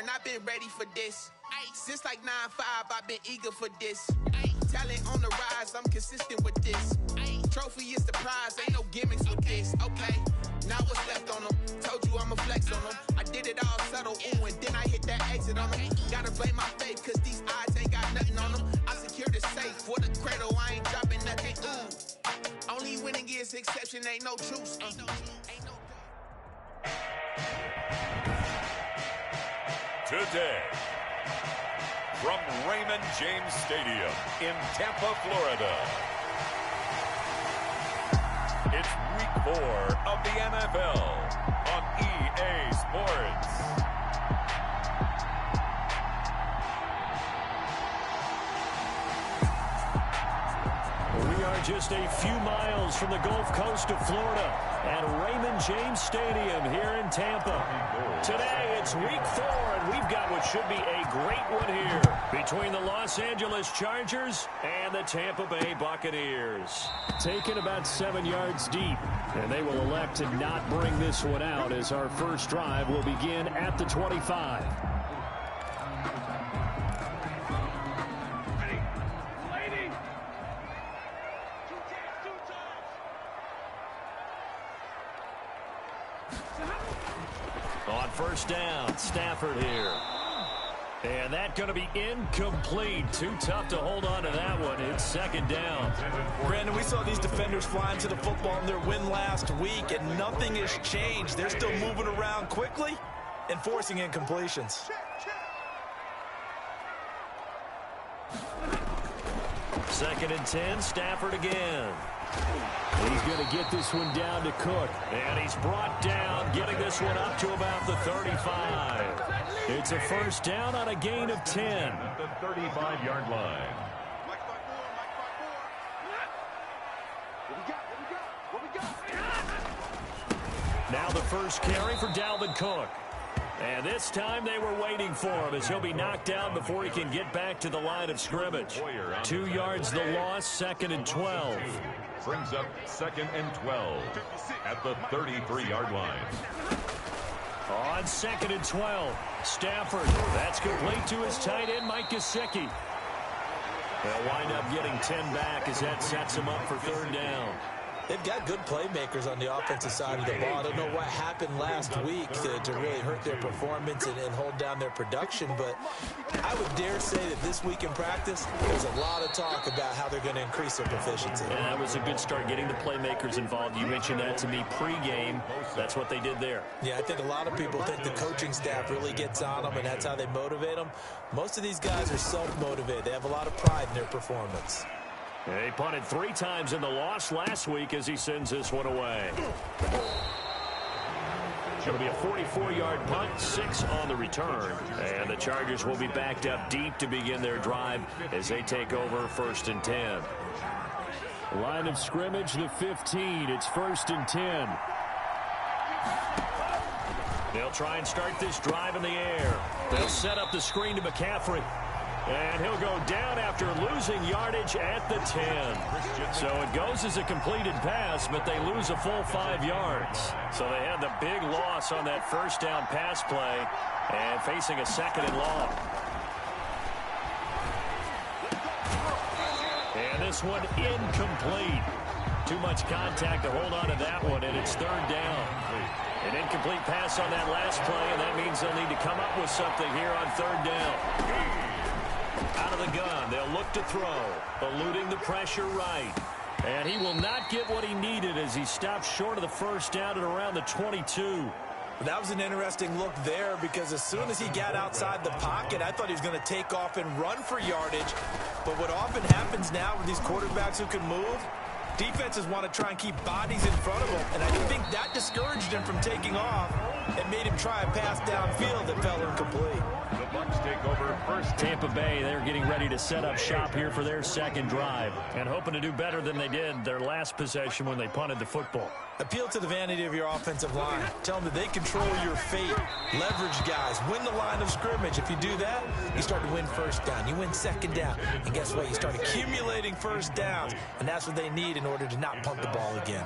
and I've been ready for this. Since like 9-5, I've been eager for this. Talent on the rise, I'm consistent with this. Trophy is the prize, ain't no gimmicks with this. Okay, now what's left on them? Told you I'ma flex on them. I did it all subtle, ooh, and then I hit that exit on them. Gotta blame my faith, cause these odds ain't got nothing on them. I secure the safe for the cradle, I ain't dropping nothing, ooh. Only winning is exception, ain't no truce. Today, from Raymond James Stadium in Tampa, Florida, it's Week 4 of the NFL on EA Sports. We are just a few miles from the Gulf Coast of Florida at Raymond James Stadium here in Tampa. Today, it's Week 4, and we've got what should be a great one here between the Los Angeles Chargers and the Tampa Bay Buccaneers. Taken about 7 yards deep, and they will elect to not bring this one out as our first drive will begin at the 25. On first down, Stafford here. And that's going to be incomplete. Too tough to hold on to that one. It's second down. Brandon, we saw these defenders flying to the football in their win last week, and nothing has changed. They're still moving around quickly and forcing incompletions. Second and 10, Stafford again. He's going to get this one down to Cook. And he's brought down, getting this one up to about the 35. It's a first down on a gain of 10. At the 35-yard line. Now the first carry for Dalvin Cook. And this time they were waiting for him as he'll be knocked down before he can get back to the line of scrimmage. 2 yards the loss, second and 12. Brings up second and 12 at the 33-yard line. On second and 12, Stafford. That's complete to his tight end, Mike Gesicki. They'll wind up getting 10 back as that sets him up for third down. They've got good playmakers on the offensive side of the ball. I don't know what happened last week to really hurt their performance and hold down their production, but I would dare say that this week in practice, there's a lot of talk about how they're going to increase their proficiency. And that was a good start, getting the playmakers involved. You mentioned that to me pregame. That's what they did there. Yeah, I think a lot of people think the coaching staff really gets on them, and that's how they motivate them. Most of these guys are self-motivated. They have a lot of pride in their performance. He punted 3 times in the loss last week as he sends this one away. It's going to be a 44-yard punt, 6 on the return. And the Chargers will be backed up deep to begin their drive as they take over first and 10. Line of scrimmage, the 15. It's first and 10. They'll try and start this drive in the air. They'll set up the screen to McCaffrey. And he'll go down after losing yardage at the 10. So it goes as a completed pass, but they lose a full 5 yards. So they had the big loss on that first down pass play and facing a second and long. And this one incomplete. Too much contact to hold on to that one, and it's third down. An incomplete pass on that last play, and that means they'll need to come up with something here on third down. Out of the gun, they'll look to throw, eluding the pressure right. And he will not get what he needed as he stops short of the first down at around the 22. That was an interesting look there because as soon as he got outside the pocket, I thought he was going to take off and run for yardage. But what often happens now with these quarterbacks who can move, defenses want to try and keep bodies in front of him. And I think that discouraged him from taking off and made him try a pass downfield that fell incomplete. The Bucs take over first. Tampa Bay, they're getting ready to set up shop here for their second drive and hoping to do better than they did their last possession when they punted the football. Appeal to the vanity of your offensive line. Tell them that they control your fate. Leverage guys. Win the line of scrimmage. If you do that, you start to win first down. You win second down. And guess what? You start accumulating first downs. And that's what they need in order to not punt the ball again.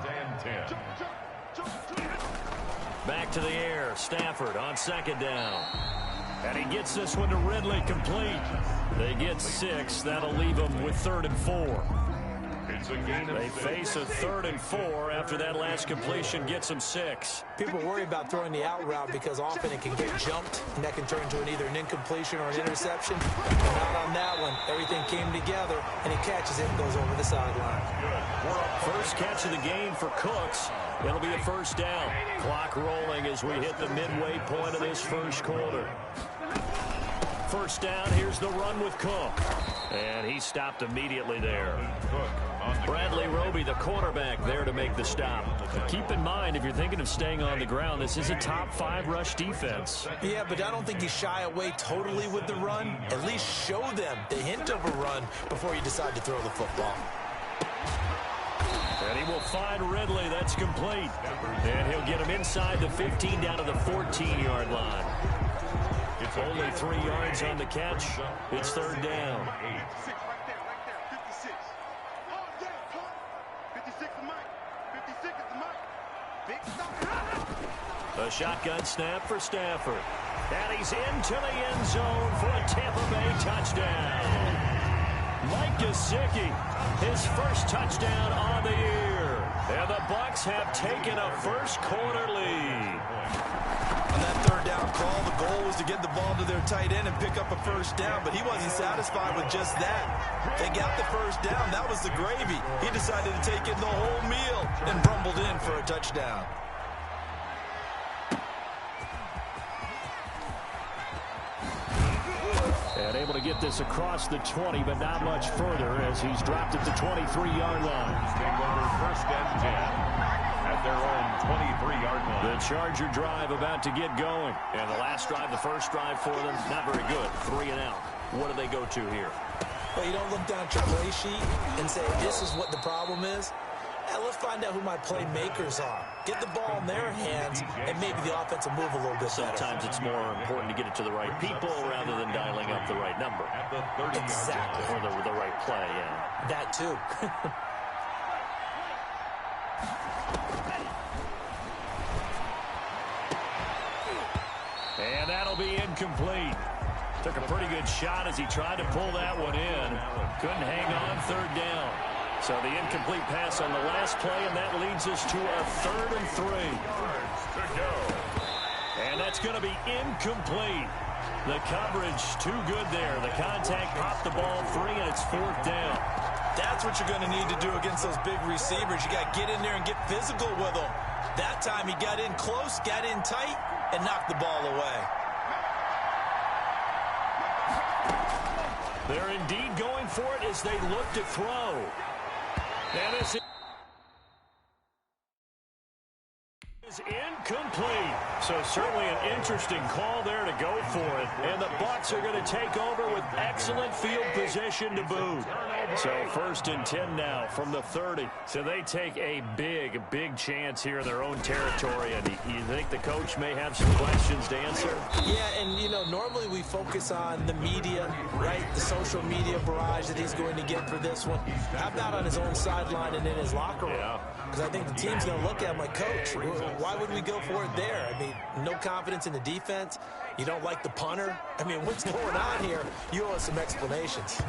Back to the air. Stafford on second down. And he gets this one to Ridley, complete. They get 6. That'll leave them with 3rd and 4. They face a 3rd and 4 after that last completion gets them 6. People worry about throwing the out route because often it can get jumped, and that can turn into either an incompletion or an interception. And not on that one. Everything came together, and he catches it and goes over the sideline. First catch of the game for Cooks. It'll be a first down. Clock rolling as we hit the midway point of this first quarter. First down, here's the run with Cook. And he stopped immediately there. Bradley Roby, the quarterback, there to make the stop. Keep in mind, if you're thinking of staying on the ground, this is a top 5 rush defense. Yeah, but I don't think you shy away totally with the run. At least show them the hint of a run before you decide to throw the football. And he will find Ridley. That's complete. And he'll get him inside the 15 down to the 14-yard line. It's only 3 yards on the catch. It's 3rd down. A shotgun snap for Stafford. And he's into the end zone for a Tampa Bay touchdown. Mike Gesicki, his first touchdown on the year. And the Bucs have taken a first quarter lead. On that 3rd down call, the goal was to get the ball to their tight end and pick up a first down, but he wasn't satisfied with just that. They got the first down. That was the gravy. He decided to take in the whole meal and rumbled in for a touchdown. And able to get this across the 20, but not much further as he's dropped at the 23-yard line. First and 10 at their own 23-yard line. The Charger drive about to get going. And the last drive, the first drive for them, not very good. 3 and out. What do they go to here? Well, you don't look down at your play sheet and say, this is what the problem is. Yeah, let's find out who my playmakers are. Get the ball in their hands, and maybe the offense will move a little bit better. Sometimes it's more important to get it to the right people rather than dialing up the right number. Exactly. Or the right play, yeah. That too. And that'll be incomplete. Took a pretty good shot as he tried to pull that one in. Couldn't hang on 3rd down. So the incomplete pass on the last play, and that leads us to a 3rd and 3. And that's going to be incomplete. The coverage too good there. The contact popped the ball free, and it's 4th down. That's what you're going to need to do against those big receivers. You got to get in there and get physical with them. That time he got in close, got in tight, and knocked the ball away. They're indeed going for it as they look to throw. And this is incomplete. So certainly an interesting call there to go for it. And the Bucs are going to take over with excellent field position to boot. So 1st and 10 now from the 30. So they take a big chance here in their own territory. And you think the coach may have some questions to answer? Yeah, and, you know, normally we focus on the media, right? The social media barrage that he's going to get for this one. How about on his own sideline and in his locker room? Yeah. Because I think the team's going to look at him like, Coach, why would we go for it there? I mean, no confidence in the defense. You don't like the punter. I mean, what's going on here? You owe us some explanations.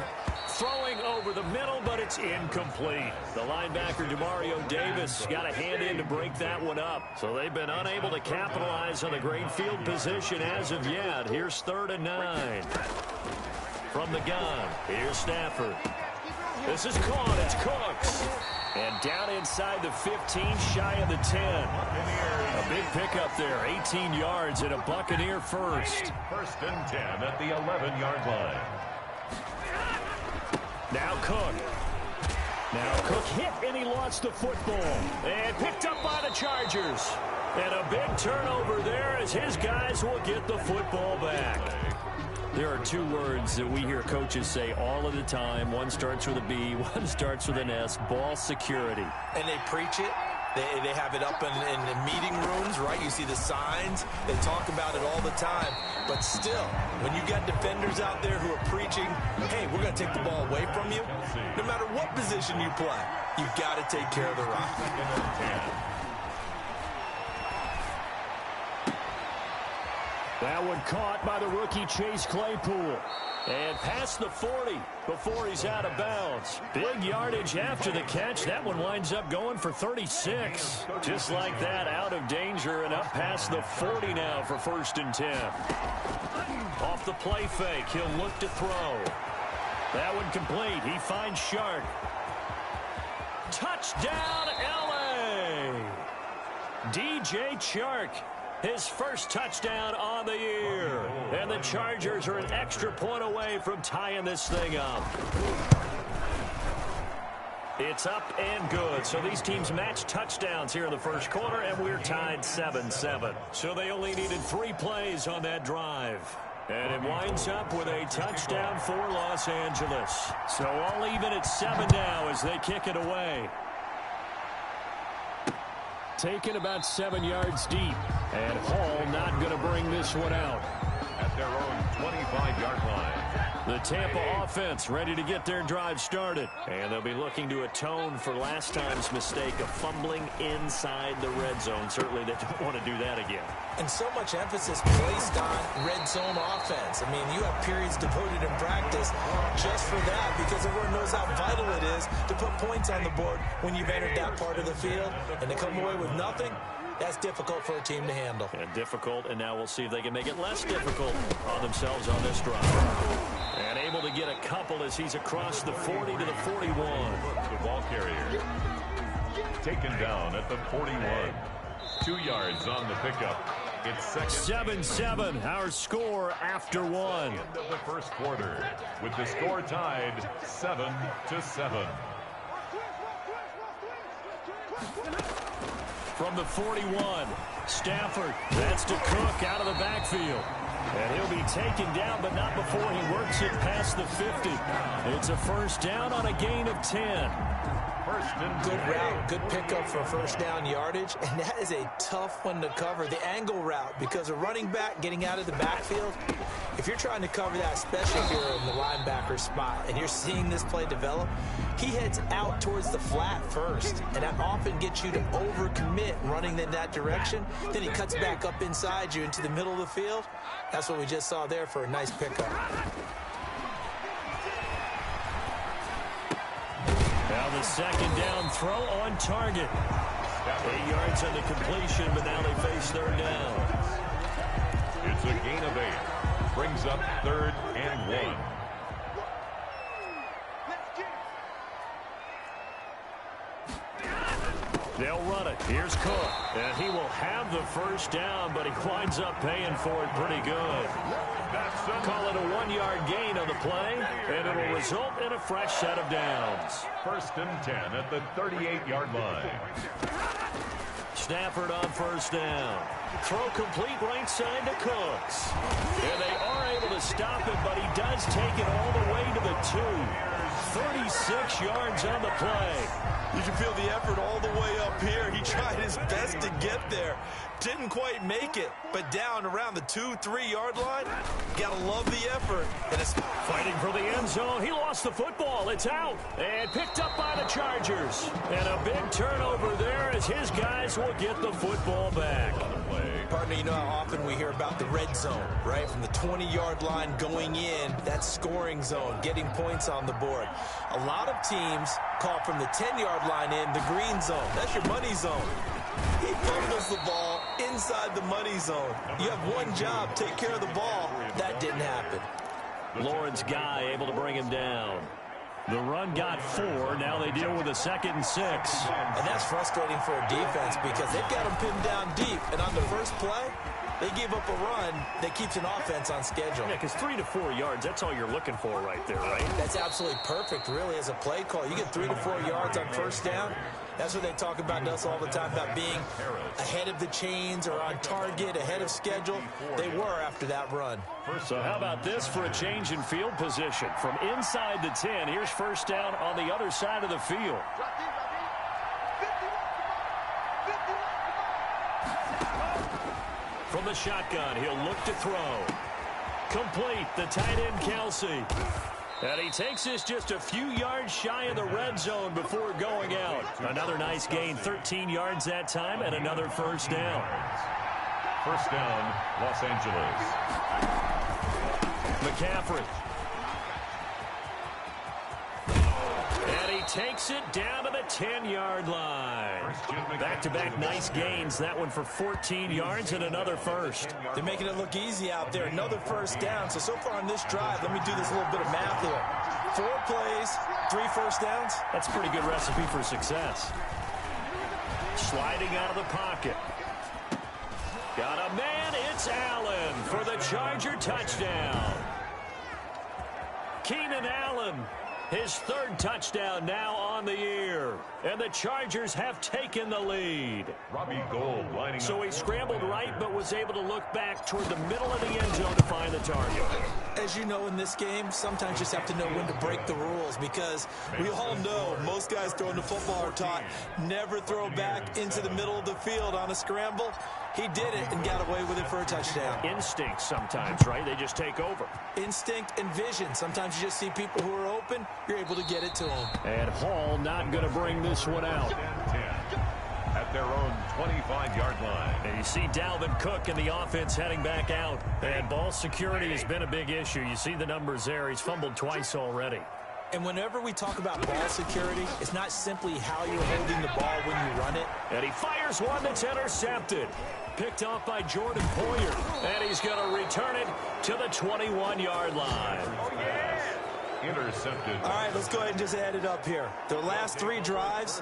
Throwing over the middle, but it's incomplete. The linebacker, Demario Davis, got a hand in to break that one up. So they've been unable to capitalize on the great field position as of yet. Here's 3rd and 9. From the gun, here's Stafford. This is caught. It's Cooks. And down inside the 15, shy of the 10. A big pickup there, 18 yards and a Buccaneer first. 1st and 10 at the 11-yard line. Now Cook. Now Cook hit and he lost the football. And picked up by the Chargers. And a big turnover there as his guys will get the football back. There are 2 words that we hear coaches say all of the time. One starts with a B, one starts with an S, ball security. And they preach it. They have it up in the meeting rooms, right? You see the signs. They talk about it all the time. But still, when you got defenders out there who are preaching, hey, we're going to take the ball away from you, no matter what position you play, you've got to take care of the rock. That one caught by the rookie Chase Claypool. And past the 40 before he's out of bounds. Big yardage after the catch. That one winds up going for 36. Just like that, out of danger and up past the 40 now for 1st and 10. Off the play fake, he'll look to throw. That one complete. He finds Shark. Touchdown, L.A. DJ Chark. His first touchdown on the year. And the Chargers are an extra point away from tying this thing up. It's up and good. So these teams match touchdowns here in the first quarter, and we're tied 7-7. So they only needed 3 plays on that drive. And it winds up with a touchdown for Los Angeles. So all even at 7 now as they kick it away. Taken about 7 yards deep. And Hall not going to bring this one out. At their own 25-yard line. The Tampa offense ready to get their drive started. And they'll be looking to atone for last time's mistake of fumbling inside the red zone. Certainly they don't want to do that again. And so much emphasis placed on red zone offense. I mean, you have periods devoted in practice just for that because everyone knows how vital it is to put points on the board when you've entered that part of the field. And to come away with nothing, that's difficult for a team to handle. And difficult, and now we'll see if they can make it less difficult on themselves on this drive. And able to get a couple as he's across the 40 to the 41. The ball carrier taken down at the 41. 2 yards on the pickup. It's 7-7, our score after 1. End of the first quarter with the score tied 7-7. From the 41, Stafford, that's to Cook out of the backfield. And he'll be taken down, but not before he works it past the 50. It's a first down on a gain of 10. Good route, good pickup for first down yardage, and that is a tough one to cover, the angle route, because a running back getting out of the backfield, if you're trying to cover that, especially if you're in the linebacker spot, and you're seeing this play develop, he heads out towards the flat first, and that often gets you to overcommit running in that direction. Then he cuts back up inside you into the middle of the field. That's what we just saw there for a nice pickup. Now the second down throw on target. 8 yards on the completion, but now they face third down. It's a gain of 8. Brings up 3rd and 1. They'll run it. Here's Cook. And he will have the first down, but he winds up paying for it pretty good. Call it a 1-yard gain on the play, and it'll result in a fresh set of downs. 1st and 10 at the 38-yard line. Stafford on first down. Throw complete right side to Cooks. And they are able to stop it, but he does take it all the way to the 2. 36 yards on the play. You can feel the effort all the way up here. He tried his best to get there. Didn't quite make it, but down around the 2-3 yard line. Gotta love the effort. And it's fighting for the end zone. He lost the football. It's out. And picked up by the Chargers. And a big turnover there as his guys will get the football back. Partner, you know how often we hear about the red zone, right? From the 20-yard line going in, that scoring zone, getting points on the board. A lot of teams call from the 10-yard line in the green zone. That's your money zone. He fumbles the ball inside the money zone. You have one job, take care of the ball. That didn't happen. Lawrence Guy able to bring him down. The run got 4. Now they deal with a 2nd and 6. And that's frustrating for a defense because they've got them pinned down deep. And on the first play, they give up a run that keeps an offense on schedule. Yeah, because 3 to 4 yards, that's all you're looking for right there, right? That's absolutely perfect, really, as a play call. You get 3 to 4 yards on first down. That's what they talk about to us all the time, about being ahead of the chains or on target, ahead of schedule. They were after that run. So how about this for a change in field position? From inside the 10, here's first down on the other side of the field. From the shotgun, he'll look to throw. Complete, the tight end Kelsey. And he takes this just a few yards shy of the red zone before going out. Another nice gain, 13 yards that time, and another first down. First down, Los Angeles. McCaffrey. And he takes it down to the 10-yard line. Back-to-back nice gains. That one for 14 yards and another first. They're making it look easy out there. Another first down. So far on this drive, let me do this little bit of math here. 4 plays, 3 first downs. That's a pretty good recipe for success. Sliding out of the pocket. Got a man. It's Allen for the Charger touchdown. Keenan Allen, his 3rd touchdown now on the year. And the Chargers have taken the lead. Robbie Gould lining So up. he scrambled right but was able to look back toward the middle of the end zone to find the target. As you know in this game, sometimes you just have to know when to break the rules because we all know most guys throwing the football are taught never throw back into the middle of the field on a scramble. He did it and got away with it for a touchdown. Instinct sometimes, right? They just take over. Instinct and vision. Sometimes you just see people who are open, you're able to get it to them. And Hall not going to bring this one out. 10 at their own 25-yard line. And you see Dalvin Cook and the offense heading back out. And ball security has been a big issue. You see the numbers there. He's fumbled twice already. And whenever we talk about ball security, it's not simply how you're holding the ball when you run it. And he fires one that's intercepted. Picked off by Jordan Poyer. And he's going to return it to the 21-yard line. Intercepted. All right, let's go ahead and just add it up here. Their last 3 drives,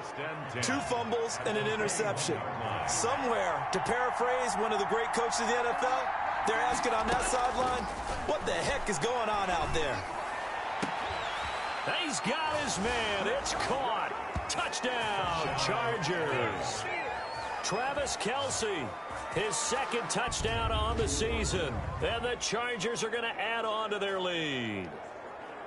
2 fumbles and an interception. Somewhere, to paraphrase one of the great coaches of the NFL, they're asking on that sideline, what the heck is going on out there? He's got his man. It's caught. Touchdown, Chargers. Travis Kelce, his 2nd touchdown on the season. And the Chargers are going to add on to their lead.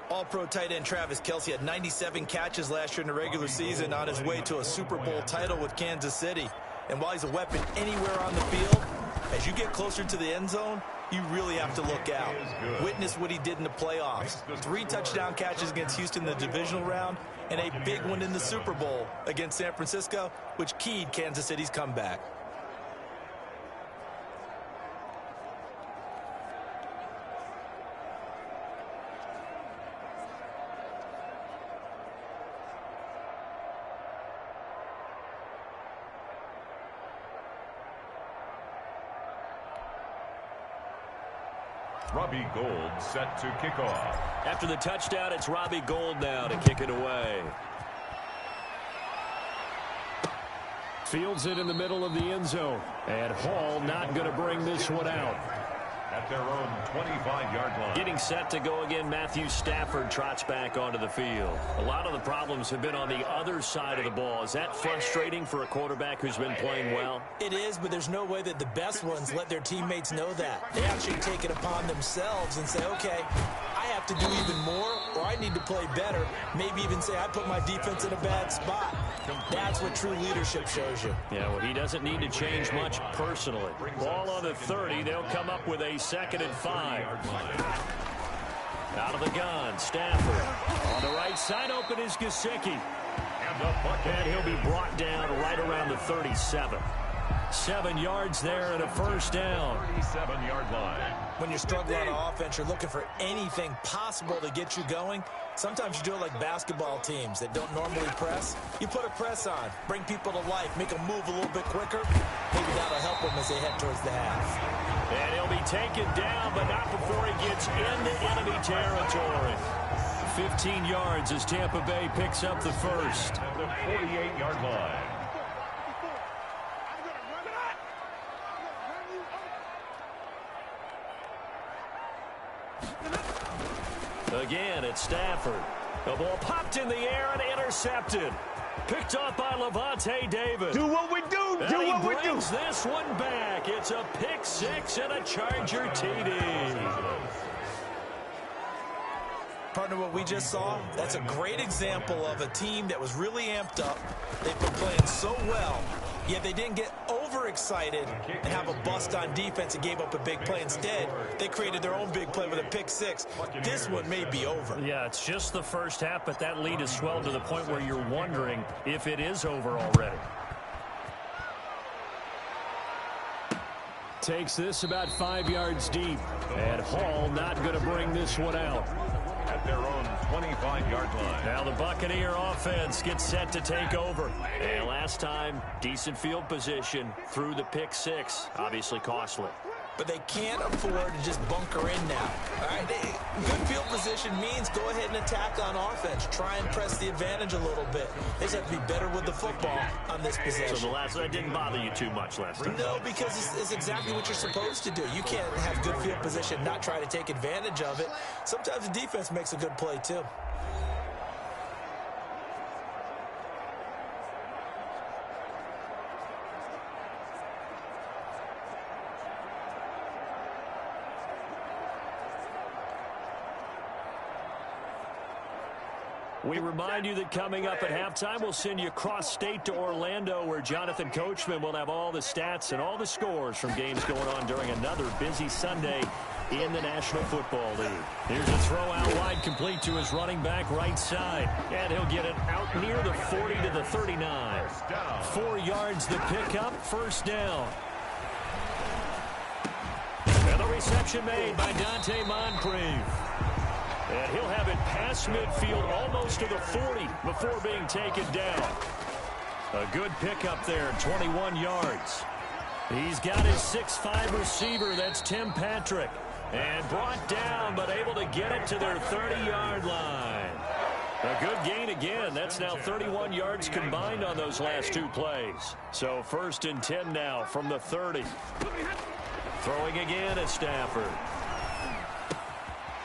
All-pro tight end Travis Kelce had 97 catches last year in the regular season on his way to a Super Bowl title with Kansas City. And while he's a weapon anywhere on the field, as you get closer to the end zone, you really have to look out. Witness what he did in the playoffs. 3 touchdown catches against Houston in the divisional round, and a big one in the Super Bowl against San Francisco, which keyed Kansas City's comeback. Robbie Gould set to kick off. After the touchdown, it's Robbie Gould now to kick it away. Fields it in the middle of the end zone. And Hall not going to bring this one out. At their own 25-yard line. Getting set to go again, Matthew Stafford trots back onto the field. A lot of the problems have been on the other side of the ball. Is that frustrating for a quarterback who's been playing well? It is, but there's no way that the best ones let their teammates know that. They actually take it upon themselves and say, okay, I have to do even more, or I need to play better. Maybe even say I put my defense in a bad spot. That's what true leadership shows you. Yeah, well, he doesn't need to change much personally. Ball on the 30. They'll come up with a 2nd and 5. Out of the gun, Stafford. On the right side, open is Gesicki. And he'll be brought down right around the 37. 7 yards there and a first down. 37-yard line. When you're struggling on offense, you're looking for anything possible to get you going. Sometimes you do it like basketball teams that don't normally press. You put a press on, bring people to life, make them move a little bit quicker. Maybe that'll help them as they head towards the half. And he'll be taken down, but not before he gets into enemy territory. 15 yards as Tampa Bay picks up the first. At the 48-yard line. Again, it's Stafford. The ball popped in the air and intercepted. Picked off by Levante David. Do what we do. And Do he what we do. brings this one back. It's a pick 6 and a Charger TD. Partner, what we just saw, that's a great example of a team that was really amped up. They've been playing so well, yet they didn't get overexcited and have a bust on defense and gave up a big play. Instead, they created their own big play with a pick 6. This one may be over. Yeah, it's just the first half, but that lead has swelled to the point where you're wondering if it is over already. Takes this about 5 yards deep. And Hall not going to bring this one out. At their own 25-yard line. Now the Buccaneer offense gets set to take over. And last time, decent field position through the pick six. Obviously costly. But they can't afford to just bunker in now. All right, good field position means go ahead and attack on offense. Try and press the advantage a little bit. They just have to be better with the football on this possession. So that didn't bother you too much last time? No, because it's exactly what you're supposed to do. You can't have good field position and not try to take advantage of it. Sometimes the defense makes a good play too. We remind you that coming up at halftime, we'll send you cross-state to Orlando, where Jonathan Coachman will have all the stats and all the scores from games going on during another busy Sunday in the National Football League. Here's a throw out wide, complete to his running back right side. And he'll get it out near the 40 to the 39. 4 yards the pickup, first down. And the reception made by Dante Moncrief. And he'll have it past midfield almost to the 40 before being taken down. A good pickup there, 21 yards. He's got his 6'5 receiver, that's Tim Patrick. And brought down, but able to get it to their 30-yard line. A good gain again. That's now 31 yards combined on those last two plays. So 1st and 10 now from the 30. Throwing again at Stafford.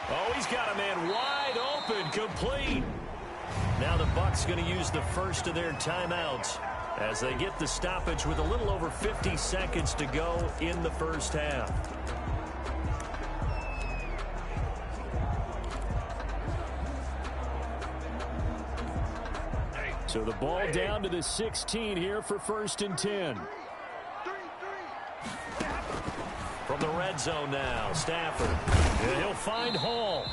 Oh, he's got a man wide open, complete. Now the Bucs going to use the first of their timeouts as they get the stoppage with a little over 50 seconds to go in the first half. So the ball down to the 16 here for 1st and 10. From the red zone now, Stafford. And he'll find Hall.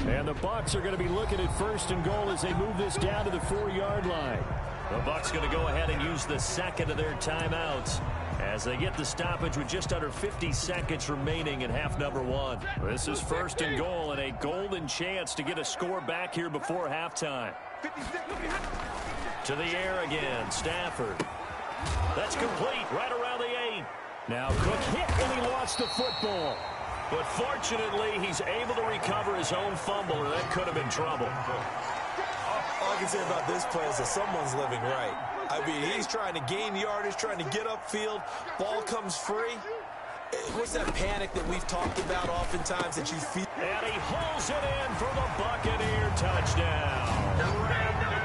And the Bucs are going to be looking at 1st and goal as they move this down to the 4-yard line. The Bucs going to go ahead and use the second of their timeouts as they get the stoppage with just under 50 seconds remaining in half number 1. This is 1st and goal and a golden chance to get a score back here before halftime. To the air again, Stafford. That's complete right around the 8. Now Cook hit and he lost the football. But fortunately, he's able to recover his own fumble, or that could have been trouble. All I can say about this play is that someone's living right. I mean, he's trying to gain yardage, trying to get upfield. Ball comes free. What's that panic that we've talked about oftentimes that you feel? And he hauls it in for the Buccaneer touchdown.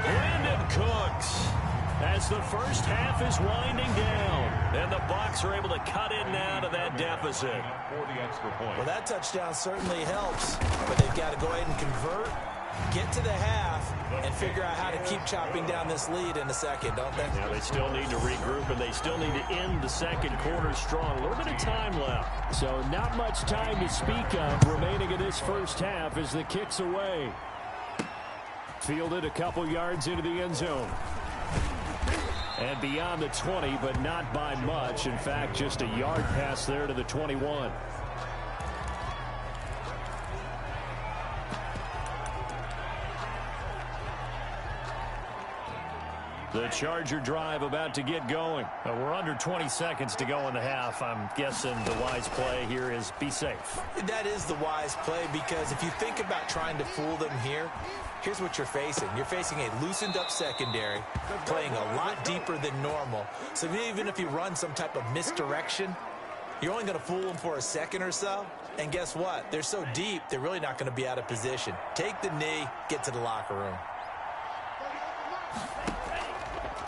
Brandon Cooks. As the first half is winding down, and the Bucs are able to cut in now to that deficit. Well, that touchdown certainly helps, but they've got to go ahead and convert, get to the half, and figure out how to keep chopping down this lead in a second, don't they? Now they still need to regroup, and they still need to end the second quarter strong. A little bit of time left. So not much time to speak of remaining in this first half as the kick's away. Fielded a couple yards into the end zone. And beyond the 20, but not by much. In fact, just a yard pass there to the 21. The Charger drive about to get going. We're under 20 seconds to go in the half. I'm guessing the wise play here is be safe. That is the wise play, because if you think about trying to fool them here, here's what you're facing. You're facing a loosened up secondary, playing a lot deeper than normal. So even if you run some type of misdirection, you're only going to fool them for a second or so. And guess what? They're so deep, they're really not going to be out of position. Take the knee, get to the locker room.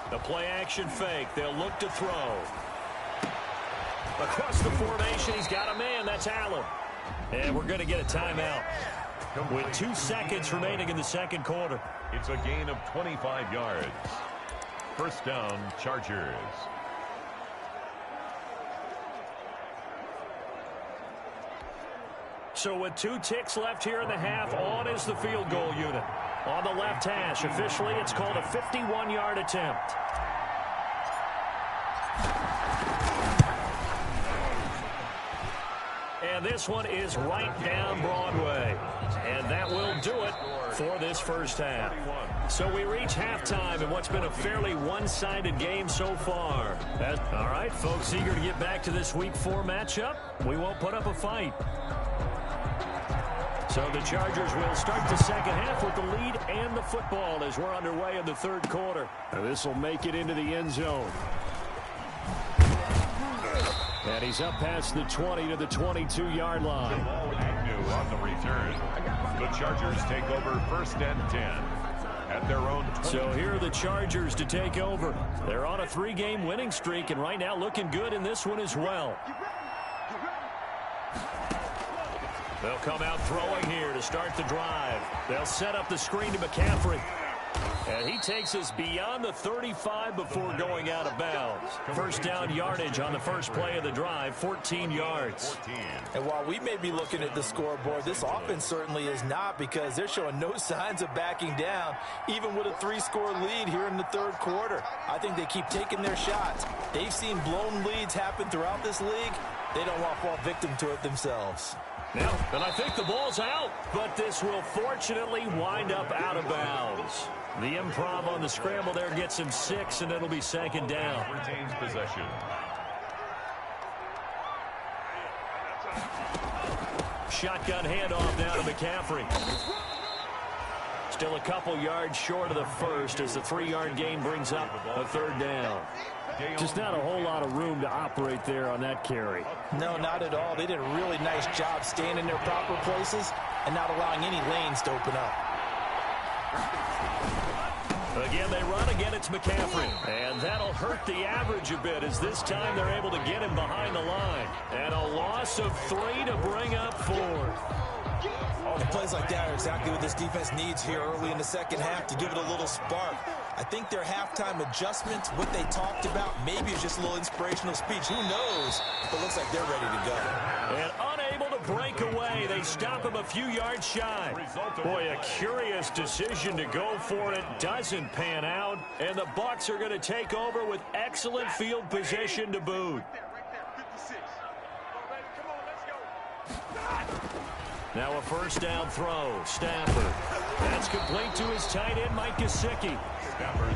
The play-action fake. They'll look to throw. Across the formation, he's got a man. That's Allen. And we're going to get a timeout with 2 seconds remaining in the second quarter. It's a gain of 25 yards. First down, Chargers. So with 2 ticks left here in the half, on is the field goal unit. On the left hash, officially it's called a 51-yard attempt. And this one is right down Broadway. And that will do it for this first half. So we reach halftime in what's been a fairly one-sided game so far. All right, folks, eager to get back to this Week 4 matchup. We won't put up a fight. So the Chargers will start the second half with the lead and the football as we're underway in the third quarter. This will make it into the end zone. And he's up past the 20 to the 22-yard line. Agnew on the return. The Chargers take over first and 10 at their own 20. So here are the Chargers to take over. They're on a 3-game winning streak, and right now looking good in this one as well. They'll come out throwing here to start the drive. They'll set up the screen to McCaffrey. And he takes us beyond the 35 before going out of bounds. First down yardage on the first play of the drive, 14 yards. And while we may be looking at the scoreboard, this offense certainly is not, because they're showing no signs of backing down, even with a 3-score lead here in the third quarter. I think they keep taking their shots. They've seen blown leads happen throughout this league. They don't want to fall victim to it themselves. Now, and I think the ball's out, but this will fortunately wind up out of bounds. The improv on the scramble there gets him 6, and it'll be second down. Retains possession. Shotgun handoff now to McCaffrey. Still a couple yards short of the first as the 3-yard gain brings up a third down. Just not a whole lot of room to operate there on that carry. No, not at all. They did a really nice job staying in their proper places and not allowing any lanes to open up. Again, they run. Again, it's McCaffrey. And that'll hurt the average a bit as this time they're able to get him behind the line. And a loss of 3 to bring up 4. And plays like that are exactly what this defense needs here early in the second half to give it a little spark. I think their halftime adjustments, what they talked about, maybe it's just a little inspirational speech. Who knows? But it looks like they're ready to go. And unable to break away. They stop him a few yards shy. Boy, a curious decision to go for it. Doesn't pan out. And the Bucs are going to take over with excellent field position to boot. Now a first down throw. Stafford. That's complete to his tight end, Mike Gesicki.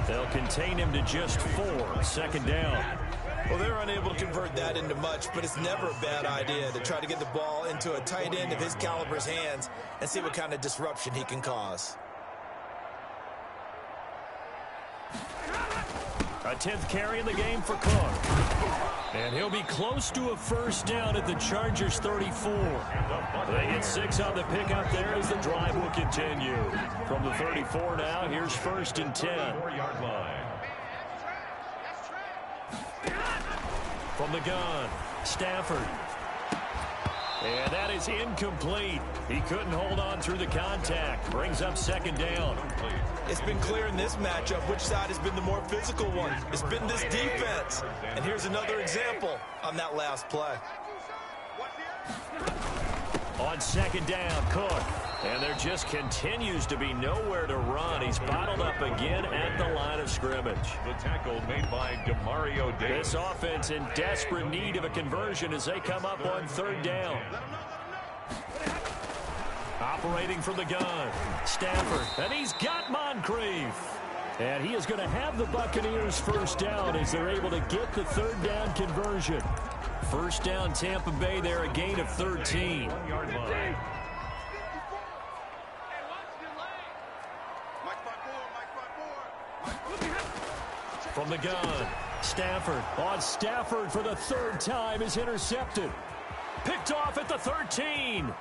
They'll contain him to just 4. Second down. Well, they're unable to convert that into much, but it's never a bad idea to try to get the ball into a tight end of his caliber's hands and see what kind of disruption he can cause. A 10th carry in the game for Cook. And he'll be close to a first down at the Chargers 34. They get 6 on the pickup there as the drive will continue. From the 34 now, here's first and 10. 4-yard line. From the gun, Stafford. And that is incomplete. He couldn't hold on through the contact. Brings up second down. It's been clear in this matchup which side has been the more physical one. It's been this defense. And here's another example on that last play. On second down, Cook. And there just continues to be nowhere to run. He's bottled up again at the line of scrimmage. The tackle made by Demario Davis. This offense in desperate need of a conversion as they come up on third down. Operating from the gun, Stafford. And he's got Moncrief. And he is going to have the Buccaneers first down as they're able to get the third down conversion. First down, Tampa Bay there, a gain of 13. 1-yard line. From the gun, Stafford. On Stafford for the third time is intercepted. Picked off at the 13.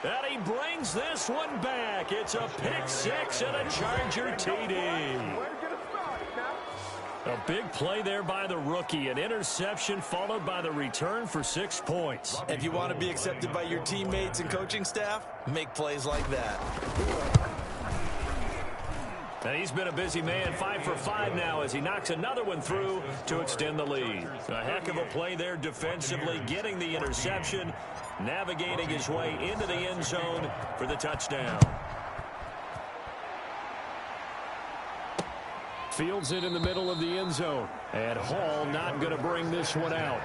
And he brings this one back. It's a pick 6 and a Charger TD. A big play there by the rookie. An interception followed by the return for 6 points. If you want to be accepted by your teammates and coaching staff, make plays like that. And he's been a busy man, 5 for 5 now as he knocks another one through to extend the lead. A heck of a play there defensively, getting the interception, navigating his way into the end zone for the touchdown. Fields it in the middle of the end zone. And Hall not going to bring this one out.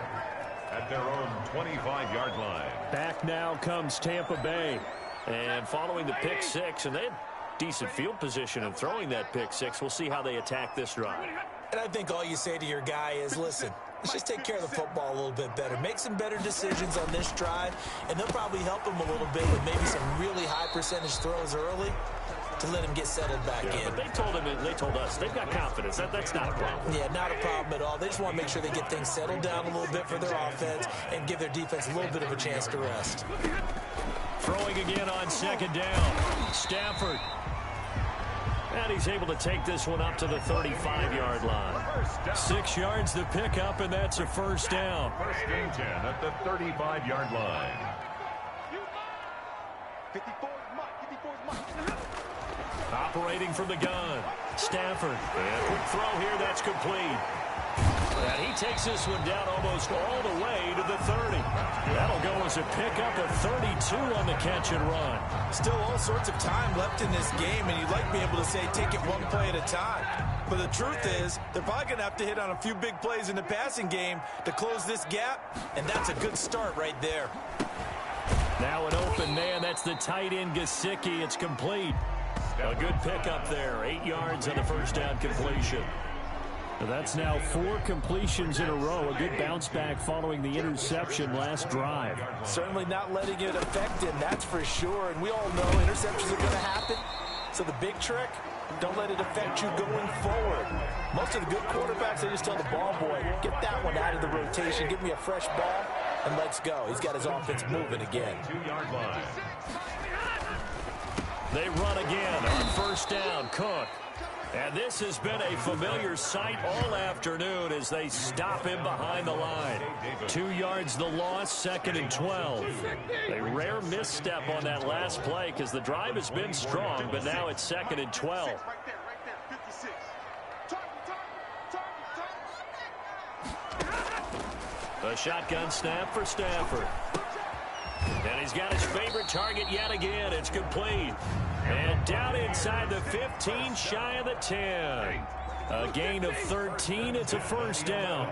At their own 25-yard line. Back now comes Tampa Bay. And following the pick six, and they had decent field position in throwing that pick six. We'll see how they attack this drive. And I think all you say to your guy is, listen, let's just take care of the football a little bit better. Make some better decisions on this drive, and they'll probably help him a little bit with maybe some really high percentage throws early to let him get settled back in. But they told us they've got confidence. That's not a problem. Yeah, not a problem at all. They just want to make sure they get things settled down a little bit for their offense and give their defense a little bit of a chance to rest. Throwing again on second down. Stafford. And he's able to take this one up to the 35-yard line. 6 yards the pickup, and that's a first down. First and 10 at the 35-yard line. Operating from the gun. Stafford. And quick throw here. That's complete. And he takes this one down almost all the way to the 30. That'll go as a pickup of 32 on the catch and run. Still all sorts of time left in this game, and you'd like to be able to say take it one play at a time. But the truth is, they're probably going to have to hit on a few big plays in the passing game to close this gap, and that's a good start right there. Now an open man. That's the tight end, Gesicki. It's complete. A good pickup there. 8 yards on the first down completion. That's now 4 completions in a row. A good bounce back following the interception last drive. Certainly not letting it affect him, that's for sure. And we all know interceptions are going to happen. So the big trick, don't let it affect you going forward. Most of the good quarterbacks, they just tell the ball boy, get that one out of the rotation, give me a fresh ball, and let's go. He's got his offense moving again. 2-yard line. They run again on first down. Cook. And this has been a familiar sight all afternoon as they stop him behind the line. 2 yards the loss, 2nd and 12. A rare misstep on that last play because the drive has been strong, but now it's 2nd and 12. A shotgun snap for Stafford. And he's got his favorite target yet again. It's complete. And down inside the 15, shy of the 10. A gain of 13. It's a first down.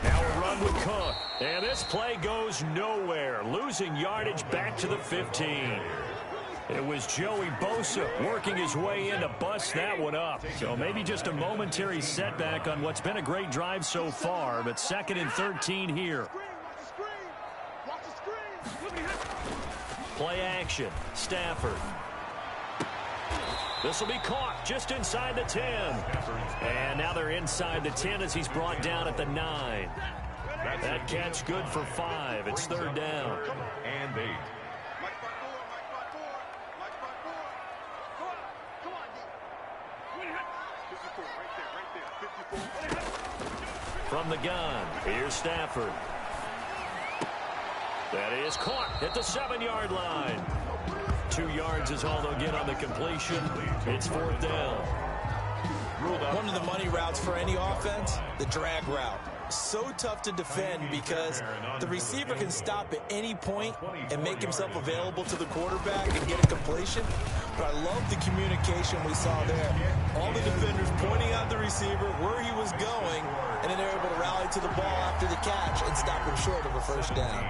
Now a run with Cook. And this play goes nowhere. Losing yardage back to the 15. It was Joey Bosa working his way in to bust that one up. So maybe just a momentary setback on what's been a great drive so far, but 2nd and 13 here. Play action. Stafford. This will be caught just inside the 10. And now they're inside the 10 as he's brought down at the 9. That catch good for 5. It's 3rd down. And 8. From the gun, here's Stafford. That is caught at the 7-yard line. 2 yards is all they'll get on the completion. It's 4th down. One of the money routes for any offense, the drag route. So tough to defend because the receiver can stop at any point and make himself available to the quarterback and get a completion. But I love the communication we saw there. All the defenders pointing out the receiver, where he was going, and then they're able to rally to the ball after the catch and stop him short of a first down.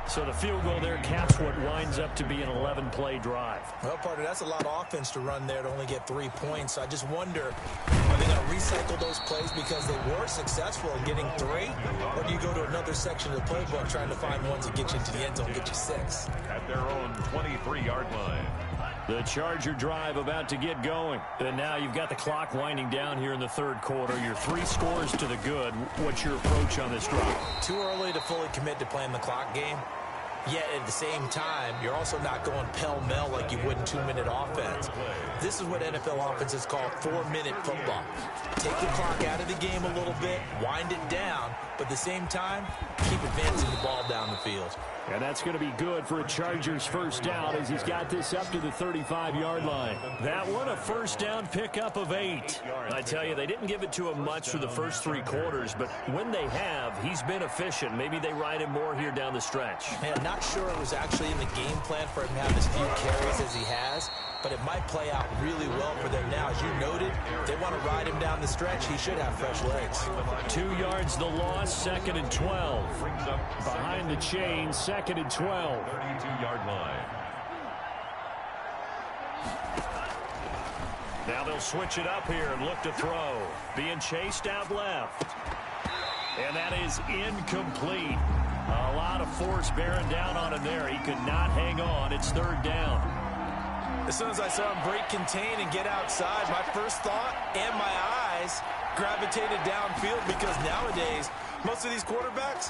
So the field goal there caps what winds up to be an 11-play drive. Well, partner, that's a lot of offense to run there to only get 3 points. So I just wonder, are they going to recycle those plays because they were successful in getting 3? Or do you go to another section of the playbook trying to find ones that get you into the end zone, get you 6? At their own 23-yard line. The Charger drive about to get going. And now you've got the clock winding down here in the 3rd quarter. You're 3 scores to the good. What's your approach on this drive? Too early to fully commit to playing the clock game. Yet at the same time, you're also not going pell-mell like you would in 2-minute offense. This is what NFL offenses call 4-minute football. Take the clock out of the game a little bit, wind it down, but at the same time, keep advancing the ball down the field. And that's going to be good for a Chargers first down as he's got this up to the 35-yard line. That one, a first down pickup of 8. I tell you, they didn't give it to him much for the first 3 quarters, but when they have, he's been efficient. Maybe they ride him more here down the stretch. Man, not sure it was actually in the game plan for him to have as few carries as he has, but it might play out really well for them now. As you noted, if they want to ride him down the stretch, he should have fresh legs. 2 yards the loss, 2nd and 12. Behind the chain, 2nd and 12. 32-yard line. Now they'll switch it up here and look to throw. Being chased out left. And that is incomplete. A lot of force bearing down on him there. He could not hang on. It's 3rd down. As soon as I saw him break contain and get outside, my first thought and my eyes gravitated downfield, because nowadays, most of these quarterbacks,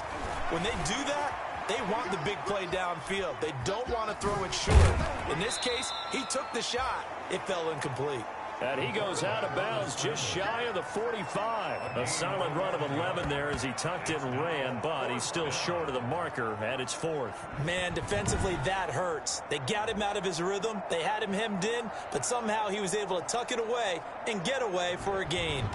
when they do that, they want the big play downfield. They don't want to throw it short. In this case, he took the shot. It fell incomplete. And he goes out of bounds just shy of the 45. A solid run of 11 there as he tucked it and ran, but he's still short of the marker, and it's 4th. Man, defensively, that hurts. They got him out of his rhythm. They had him hemmed in, but somehow he was able to tuck it away and get away for a gain.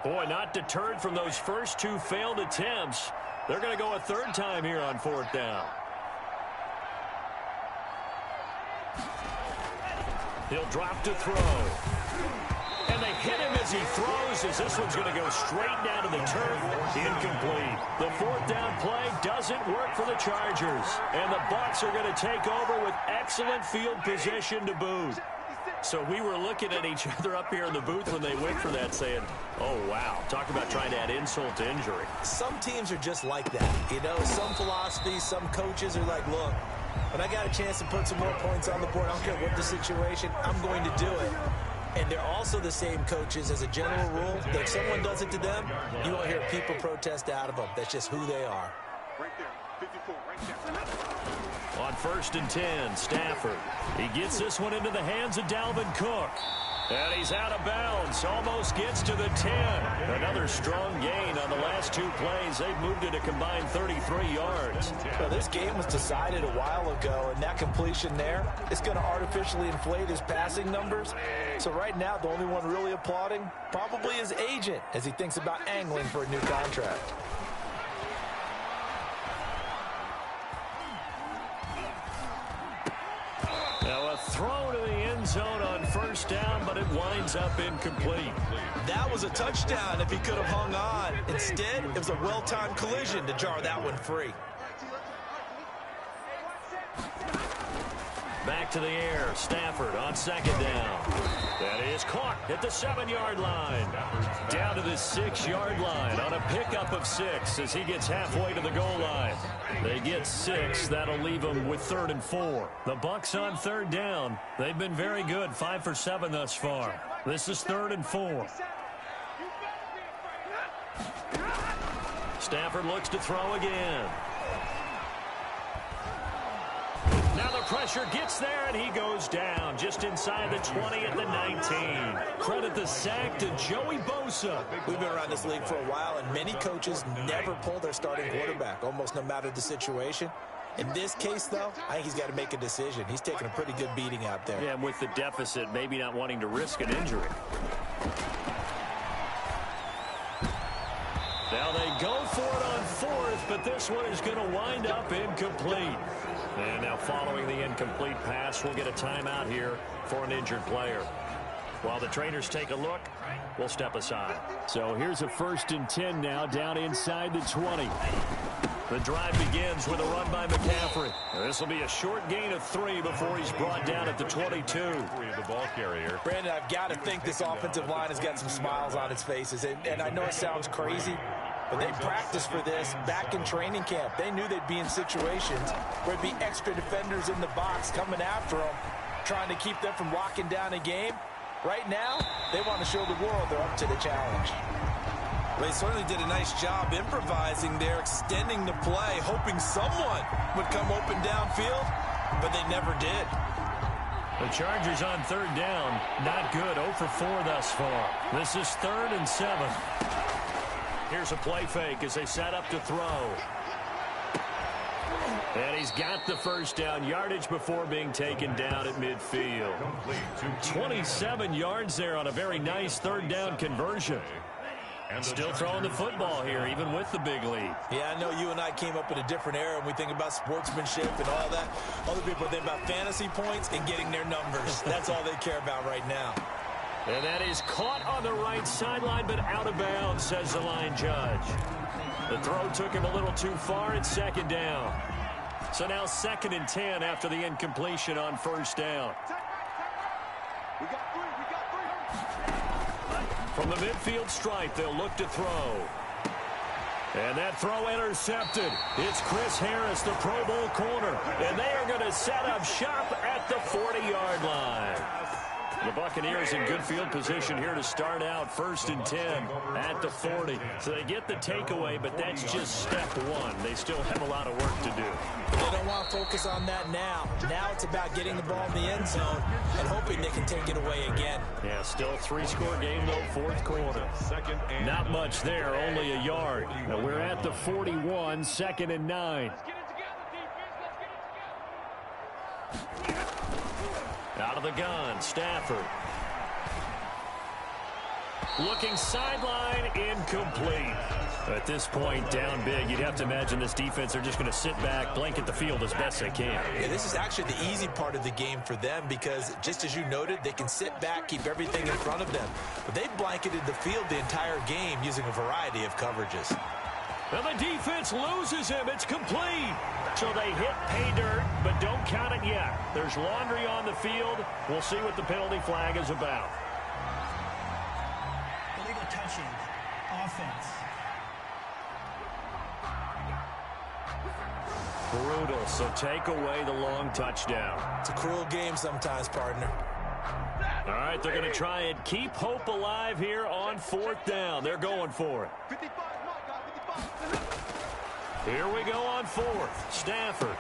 Boy, not deterred from those first two failed attempts. They're going to go a third time here on fourth down. He'll drop to throw. And they hit him as he throws, as this one's going to go straight down to the turf. Incomplete. The fourth down play doesn't work for the Chargers. And the Bucs are going to take over with excellent field position to boot. So we were looking at each other up here in the booth when they went for that saying, oh, wow, talk about trying to add insult to injury. Some teams are just like that. You know, some philosophies, some coaches are like, look, when I got a chance to put some more points on the board, I don't care what the situation, I'm going to do it. And they're also the same coaches as a general rule that if someone does it to them, you won't hear people protest out of them. That's just who they are. Right there, 54, right there. On 1st and 10, Stafford. He gets this one into the hands of Dalvin Cook. And he's out of bounds. Almost gets to the 10. Another strong gain on the last two plays. They've moved it a combined 33 yards. Well, this game was decided a while ago, and that completion there is going to artificially inflate his passing numbers. So right now, the only one really applauding probably his agent as he thinks about angling for a new contract. Now a throw to the end zone on 1st down, but it winds up incomplete. That was a touchdown if he could have hung on. Instead, it was a well-timed collision to jar that one free. Back to the air. Stafford on 2nd down. That is caught at the 7-yard line. Down to the 6-yard line on a pickup of 6 as he gets halfway to the goal line. They get 6. That'll leave them with 3rd and 4. The Bucs on 3rd down. They've been very good. 5 for 7 thus far. This is 3rd and 4. Stafford looks to throw again. Now the pressure gets there, and he goes down just inside the 20 at the 19. Credit the sack to Joey Bosa. We've been around this league for a while, and many coaches never pull their starting quarterback, almost no matter the situation. In this case, though, I think he's got to make a decision. He's taking a pretty good beating out there. Yeah, and with the deficit, maybe not wanting to risk an injury. Now they go for it on 4th, but this one is going to wind up incomplete. And now following the incomplete pass, we'll get a timeout here for an injured player. While the trainers take a look, we'll step aside. So here's a 1st and 10 now down inside the 20. The drive begins with a run by McCaffrey. This will be a short gain of 3 before he's brought down at the 22. The ball carrier. Brandon, I've got to think this offensive line has got some smiles on its faces. And I know it sounds crazy, but they practiced for this back in training camp. They knew they'd be in situations where there'd be extra defenders in the box coming after them, trying to keep them from locking down a game. Right now, they want to show the world they're up to the challenge. They certainly did a nice job improvising there, extending the play, hoping someone would come open downfield, but they never did. The Chargers on 3rd down, not good, 0 for 4 thus far. This is 3rd and 7. Here's a play fake as they set up to throw. And he's got the 1st down, yardage before being taken down at midfield. 27 yards there on a very nice 3rd down conversion. Still throwing the football here, even with the big lead. Yeah, I know you and I came up in a different era, and we think about sportsmanship and all that. Other people think about fantasy points and getting their numbers. That's all they care about right now. And that is caught on the right sideline, but out of bounds, says the line judge. The throw took him a little too far at 2nd down. So now 2nd and 10 after the incompletion on 1st down. We got 3, we got 3. From the midfield stripe, they'll look to throw. And that throw intercepted. It's Chris Harris, the Pro Bowl corner. And they are going to set up shop at the 40-yard line. The Buccaneers in good field position here to start out 1st and 10 at the 40. So they get the takeaway, but that's just step 1. They still have a lot of work to do. But they don't want to focus on that now. Now it's about getting the ball in the end zone and hoping they can take it away again. Yeah, still a 3-score game, though, 4th quarter. Not much there, only a yard. Now we're at the 41, 2nd and 9. Out of the gun, Stafford. Looking sideline, incomplete. At this point, down big, you'd have to imagine this defense are just going to sit back, blanket the field as best they can. Yeah, this is actually the easy part of the game for them because, just as you noted, they can sit back, keep everything in front of them. But they've blanketed the field the entire game using a variety of coverages. And the defense loses him. It's complete. So they hit pay dirt, but don't count it yet. There's laundry on the field. We'll see what the penalty flag is about. Illegal touching. Offense. Brutal, so take away the long touchdown. It's a cruel game sometimes, partner. All right, they're going to try and keep hope alive here on 4th down. They're going for it. 55, come on, guys, 55. Here we go on 4th. Stafford.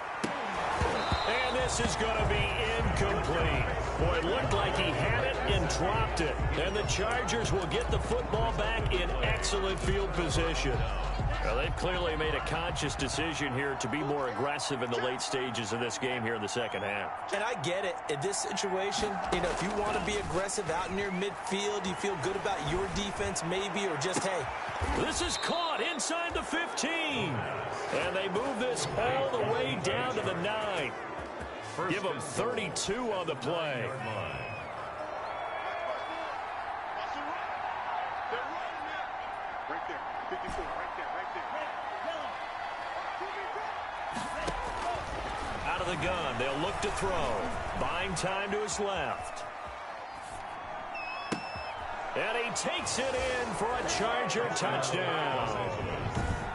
And this is going to be incomplete. Boy, it looked like he had it and dropped it. And the Chargers will get the football back in excellent field position. Well, they've clearly made a conscious decision here to be more aggressive in the late stages of this game here in the second half. And I get it. In this situation, you know, if you want to be aggressive out near midfield, you feel good about your defense maybe, or just, hey. This is caught inside the 15. And they move this all the way down to the 9. Give them 32 on the play. Right there, 54, right there, right there. Out of the gun, they'll look to throw. Buying time to his left. And he takes it in for a Charger touchdown.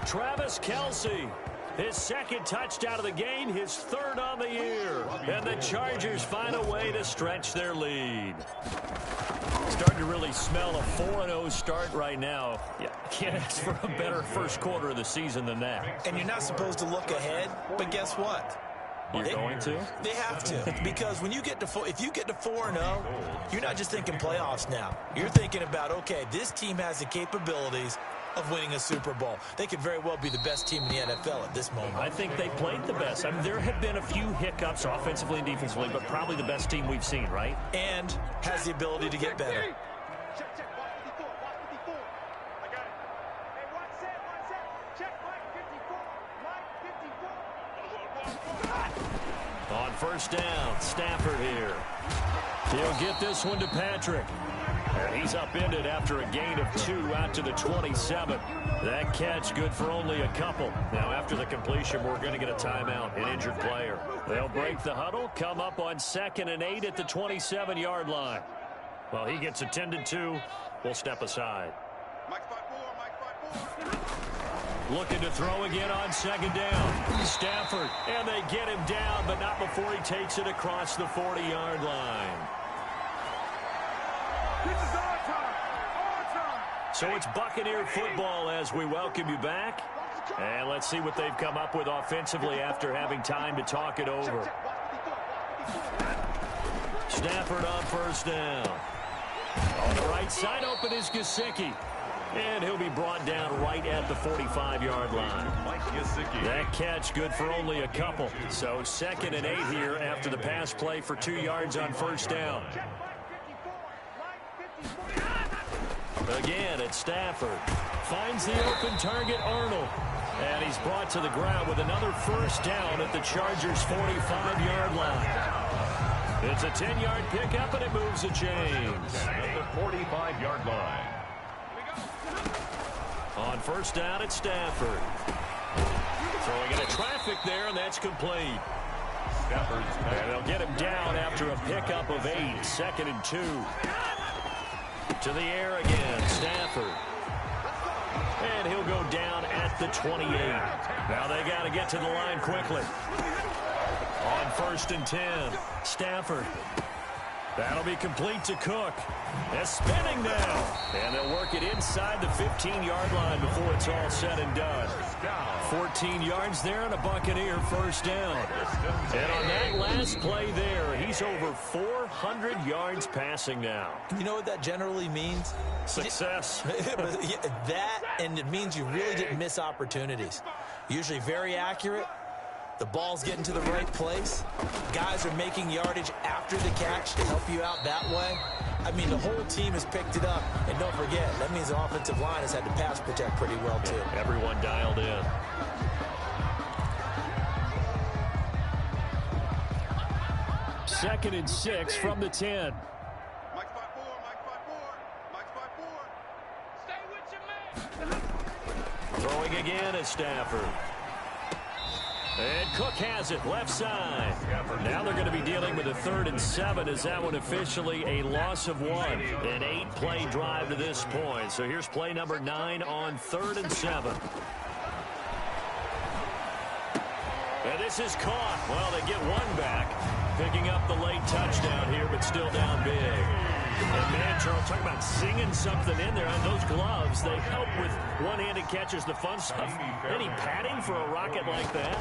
Travis Kelce, his second touchdown of the game, his 3rd on the year. And the Chargers find a way to stretch their lead. Starting to really smell a 4-0 start right now. Yeah, can't ask for a better first quarter of the season than that. And you're not supposed to look ahead, but guess what? You're going to? They have to, because when you get to if you get to 4-0, you're not just thinking playoffs now. You're thinking about, okay, this team has the capabilities of winning a Super Bowl. They could very well be the best team in the NFL at this moment. I think they played the best. I mean, there have been a few hiccups offensively and defensively, but probably the best team we've seen, right? And has the ability to get better. Check, check, Mike 54, Mike 54. I got it. Hey, one set, check, Mike 54, Mike 54. On 1st down, Stafford here. He'll get this one to Patrick. And he's upended after a gain of 2 out to the 27. That catch good for only a couple. Now, after the completion, we're going to get a timeout, an injured player. They'll break the huddle, come up on 2nd and 8 at the 27-yard line. Well, he gets attended to. We'll step aside. Mike 54, Mike 54. Looking to throw again on 2nd down. Stafford, and they get him down, but not before he takes it across the 40-yard line. This is our time. Our time. So it's Buccaneer football as we welcome you back. And let's see what they've come up with offensively after having time to talk it over. Stafford on 1st down. On the right side, open is Gesicki. And he'll be brought down right at the 45-yard line. That catch good for only a couple. So 2nd and 8 here after the pass play for 2 yards on 1st down. Again, it's Stafford. Finds the open target, Arnold. And he's brought to the ground with another 1st down at the Chargers' 45-yard line. It's a 10-yard pickup, and it moves the chains. At the 45-yard line. On 1st down, it's Stafford. Throwing into traffic there, and that's complete. And they'll get him down after a pickup of 8. 2nd and 2. To the air again, Stafford. And he'll go down at the 28. Now they got to get to the line quickly. On 1st and 10, Stafford. That'll be complete to Cook. They're spinning now. And they'll work it inside the 15-yard line before it's all said and done. 14 yards there and a Buccaneer 1st down. And on that last play there, he's over 400 yards passing now. You know what that generally means? Success. That, and it means you really didn't miss opportunities. Usually very accurate. The ball's getting to the right place. Guys are making yardage after the catch to help you out that way. I mean, the whole team has picked it up. And don't forget, that means the offensive line has had to pass protect pretty well, too. Everyone dialed in. Second and 6 from the 10. Mike's by 4, Mike's by 4, Mike's by 4. Stay with your man. Throwing again is Stafford. And Cook has it, left side. Now they're going to be dealing with a 3rd and 7. Is that one officially a loss of 1? An 8-play drive to this point. So here's play number 9 on 3rd and 7. And this is caught. Well, they get one back. Picking up the late touchdown here, but still down big. And man, Charles, talking about singing something in there on those gloves. They help with one-handed catches, the fun stuff. Any padding for a rocket like that?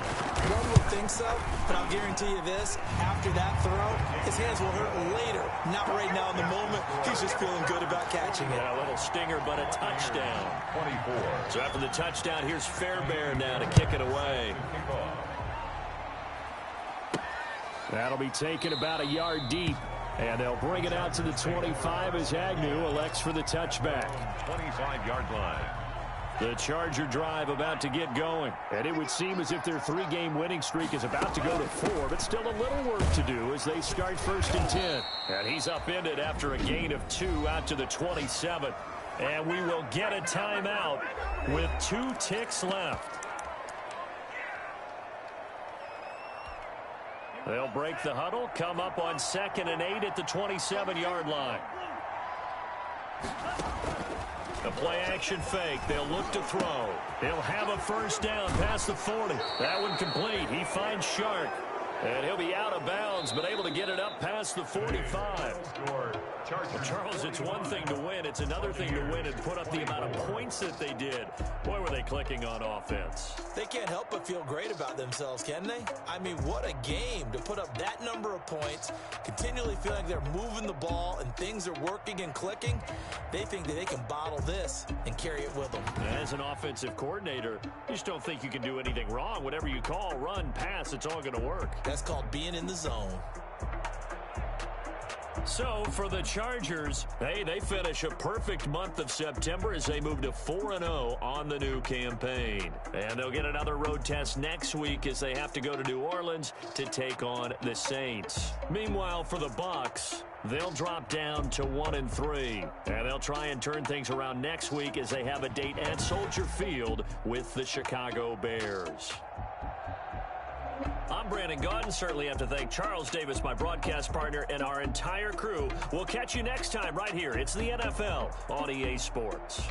One would think so, but I'll guarantee you this. After that throw, his hands will hurt later. Not right now in the moment. He's just feeling good about catching it. Yeah, a little stinger, but a touchdown. 24. So after the touchdown, here's Fairbairn now to kick it away. That'll be taken about a yard deep. And they'll bring it out to the 25 as Agnew elects for the touchback. 25-yard line. The Charger drive about to get going. And it would seem as if their 3-game winning streak is about to go to 4, but still a little work to do as they start 1st and 10. And he's upended after a gain of 2 out to the 27. And we will get a timeout with 2 ticks left. They'll break the huddle, come up on 2nd and 8 at the 27-yard line. A play-action fake. They'll look to throw. He'll have a 1st down past the 40. That one complete. He finds Shark. And he'll be out of bounds, but able to get it up past the 45. Well, Charles, it's one thing to win. It's another thing to win and put up the amount of points that they did. Boy, were they clicking on offense. They can't help but feel great about themselves, can they? I mean, what a game to put up that number of points, continually feel like they're moving the ball and things are working and clicking. They think that they can bottle this and carry it with them. As an offensive coordinator, you just don't think you can do anything wrong. Whatever you call, run, pass, it's all going to work. That's called being in the zone. So, for the Chargers, hey, they finish a perfect month of September as they move to 4-0 on the new campaign. And they'll get another road test next week as they have to go to New Orleans to take on the Saints. Meanwhile, for the Bucs, they'll drop down to 1-3. And they'll try and turn things around next week as they have a date at Soldier Field with the Chicago Bears. I'm Brandon Gaudin. Certainly have to thank Charles Davis, my broadcast partner, and our entire crew. We'll catch you next time right here. It's the NFL on EA Sports.